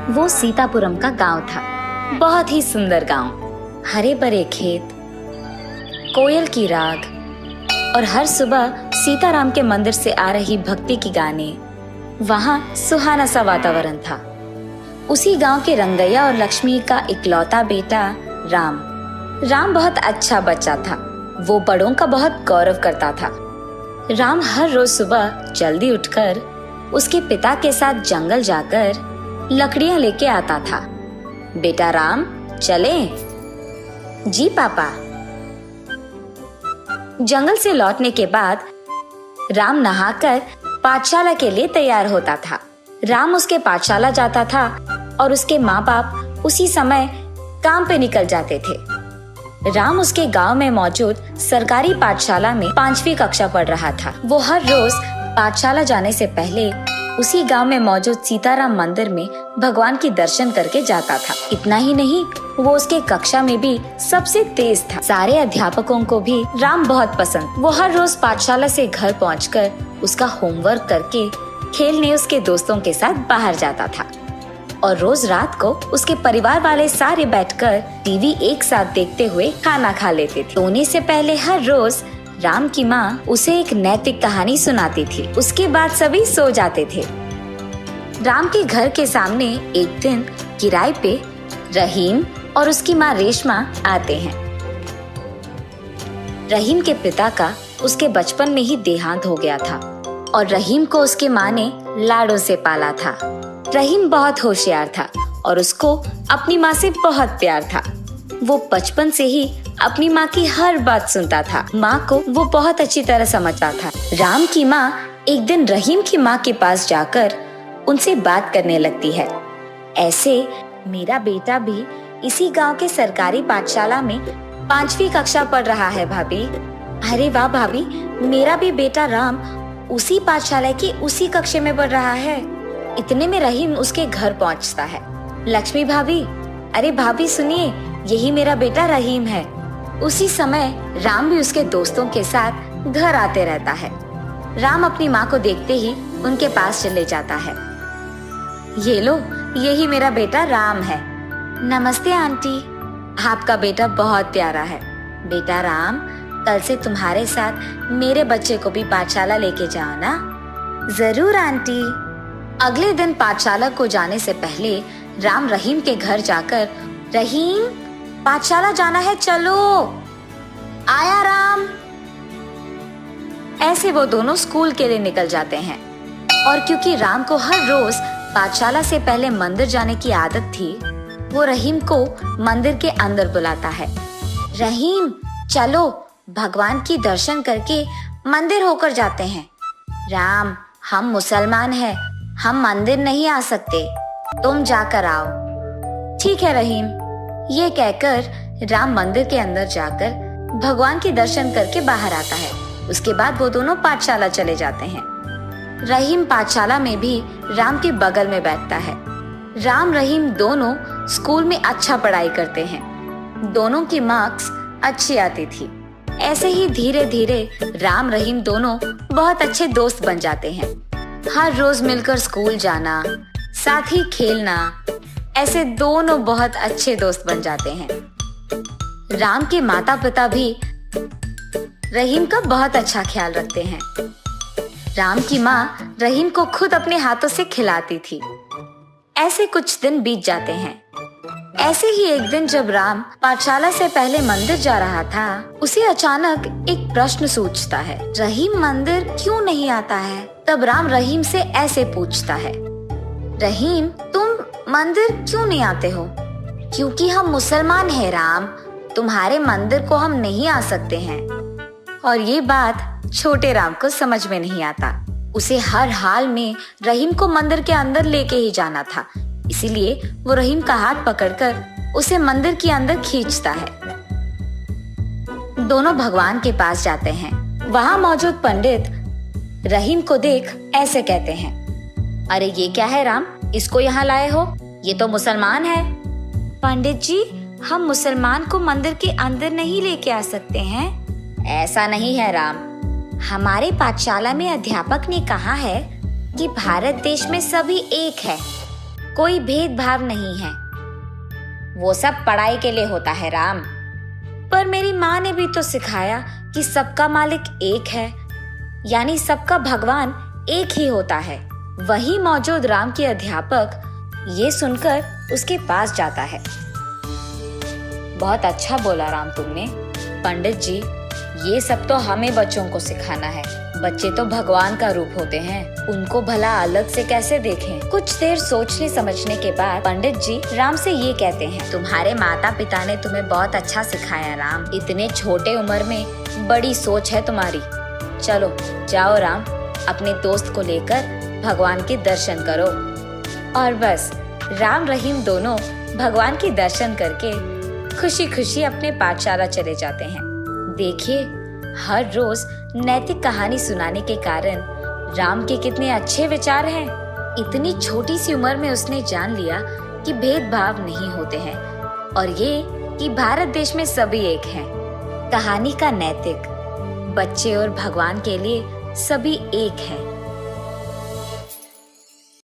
वो सीतापुरम का गांव था। बहुत ही सुंदर गांव, हरे भरे खेत, कोयल की राग और हर सुबह सीताराम के मंदिर से आ रही भक्ति की गाने। वहाँ सुहाना सा वातावरण था। उसी गांव के रंगैया और लक्ष्मी का इकलौता बेटा राम बहुत अच्छा बच्चा था। वो बड़ों का बहुत गौरव करता था। राम हर रोज सुबह जल्दी उठकर उसके पिता के साथ जंगल जाकर लकड़ियां लेके आता था। बेटा राम, चलें? जी पापा। जंगल से लौटने के बाद राम नहाकर पाठशाला के लिए तैयार होता था। राम उसके पाठशाला जाता था और उसके माँ बाप उसी समय काम पे निकल जाते थे। राम उसके गांव में मौजूद सरकारी पाठशाला में 5वीं कक्षा पढ़ रहा था। वो हर रोज पाठशाला जाने से पहले उसी गांव में मौजूद सीताराम मंदिर में भगवान की दर्शन करके जाता था। इतना ही नहीं, वो उसके कक्षा में भी सबसे तेज था। सारे अध्यापकों को भी राम बहुत पसंद। वो हर रोज पाठशाला से घर पहुंचकर उसका होमवर्क करके खेलने उसके दोस्तों के साथ बाहर जाता था और रोज रात को उसके परिवार वाले सारे बैठकर टीवी एक साथ देखते हुए खाना खा लेते थे। सोने से पहले हर रोज राम की माँ उसे एक नैतिक कहानी सुनाती थी। उसके बाद सभी सो जाते थे। राम के घर के सामने एक दिन किराए पे रहीम और उसकी माँ रेशमा आते हैं। रहीम के पिता का उसके बचपन में ही देहांत हो गया था और रहीम को उसके माँ ने लाडों से पाला था। रहीम बहुत होशियार था और उसको अपनी माँ से बहुत प्यार था। वो बचपन से ही अपनी माँ की हर बात सुनता था। माँ को वो बहुत अच्छी तरह समझता था। राम की माँ एक दिन रहीम की माँ के पास जाकर उनसे बात करने लगती है। ऐसे मेरा बेटा भी इसी गांव के सरकारी पाठशाला में 5वीं कक्षा पढ़ रहा है भाभी। अरे वाह भाभी, मेरा भी बेटा राम उसी पाठशाला की उसी कक्षा में पढ़ रहा है। इतने में रहीम उसके घर पहुंचता है। लक्ष्मी भाभी, अरे भाभी सुनिए, यही मेरा बेटा रहीम है। उसी समय राम भी उसके दोस्तों के साथ घर आते रहता है। राम अपनी माँ को देखते ही उनके पास चले जाता है। ये लो, यही मेरा बेटा राम है। नमस्ते आंटी, आपका बेटा बहुत प्यारा है। बेटा राम, कल से तुम्हारे साथ मेरे बच्चे को भी पाठशाला लेके जाओ ना। जरूर आंटी। अगले दिन पाठशाला को जाने से पहले राम रहीम के घर जाकर, रहीम पाठशाला जाना है, चलो। आया राम। ऐसे वो दोनों स्कूल के लिए निकल जाते हैं। और क्योंकि राम को हर रोज पाठशाला से पहले मंदिर जाने की आदत थी, वो रहीम को मंदिर के अंदर बुलाता है। रहीम, चलो भगवान की दर्शन करके मंदिर होकर जाते हैं। राम, हम मुसलमान हैं, हम मंदिर नहीं आ सकते, तुम जाकर आओ। ठीक है रहीम। ये कहकर राम मंदिर के अंदर जाकर भगवान की दर्शन करके बाहर आता है। उसके बाद वो दोनों पाठशाला चले जाते हैं। रहीम पाठशाला में भी राम के बगल में बैठता है। राम रहीम दोनों स्कूल में अच्छा पढ़ाई करते हैं। दोनों की मार्क्स अच्छी आती थी। ऐसे ही धीरे धीरे राम रहीम दोनों बहुत अच्छे दोस्त बन जाते हैं। हर रोज मिलकर स्कूल जाना, साथ ही खेलना, ऐसे दोनों बहुत अच्छे दोस्त बन जाते हैं। राम के माता पिता भी रहीम का बहुत अच्छा ख्याल रखते हैं। राम की माँ रहीम को खुद अपने हाथों से खिलाती थी। ऐसे कुछ दिन बीत जाते हैं। ऐसे ही एक दिन जब राम पाठशाला से पहले मंदिर जा रहा था, उसे अचानक एक प्रश्न सूझता है। रहीम मंदिर क्यों नहीं आता है? तब राम रहीम से ऐसे पूछता है, रहीम तुम मंदिर क्यों नहीं आते हो? क्योंकि हम मुसलमान हैं राम, तुम्हारे मंदिर को हम नहीं आ सकते हैं। और ये बात छोटे राम को समझ में नहीं आता। उसे हर हाल में रहीम को मंदिर के अंदर लेके ही जाना था, इसीलिए वो रहीम का हाथ पकड़कर उसे मंदिर के अंदर खींचता है। दोनों भगवान के पास जाते हैं। वहाँ मौजूद पंडित रहीम को देख ऐसे कहते हैं, अरे ये क्या है राम, इसको यहाँ लाए हो? ये तो मुसलमान है। पंडित जी, हम मुसलमान को मंदिर के अंदर नहीं लेके आ सकते हैं। ऐसा नहीं है राम, हमारे पाठशाला में अध्यापक ने कहा है कि भारत देश में सभी एक है, कोई भेदभाव नहीं है। वो सब पढ़ाई के लिए होता है राम। पर मेरी माँ ने भी तो सिखाया कि सबका मालिक एक है, यानी सबका भगवान एक ही होता है। वही मौजूद राम के अध्यापक ये सुनकर उसके पास जाता है। बहुत अच्छा बोला राम तुमने। पंडित जी, ये सब तो हमें बच्चों को सिखाना है। बच्चे तो भगवान का रूप होते हैं, उनको भला अलग से कैसे देखें? कुछ देर सोचने समझने के बाद पंडित जी राम से ये कहते हैं, तुम्हारे माता पिता ने तुम्हें बहुत अच्छा सिखाया राम। इतने छोटे उम्र में बड़ी सोच है तुम्हारी। चलो जाओ राम, अपने दोस्त को लेकर भगवान के दर्शन करो। और बस राम रहीम दोनों भगवान के दर्शन करके खुशी खुशी अपने पाठशाला चले जाते हैं। देखिए, हर रोज नैतिक कहानी सुनाने के कारण राम के कितने अच्छे विचार हैं। इतनी छोटी सी उम्र में उसने जान लिया कि भेदभाव नहीं होते हैं और ये कि भारत देश में सभी एक हैं। कहानी का नैतिक, बच्चे और भगवान के लिए सभी एक हैं।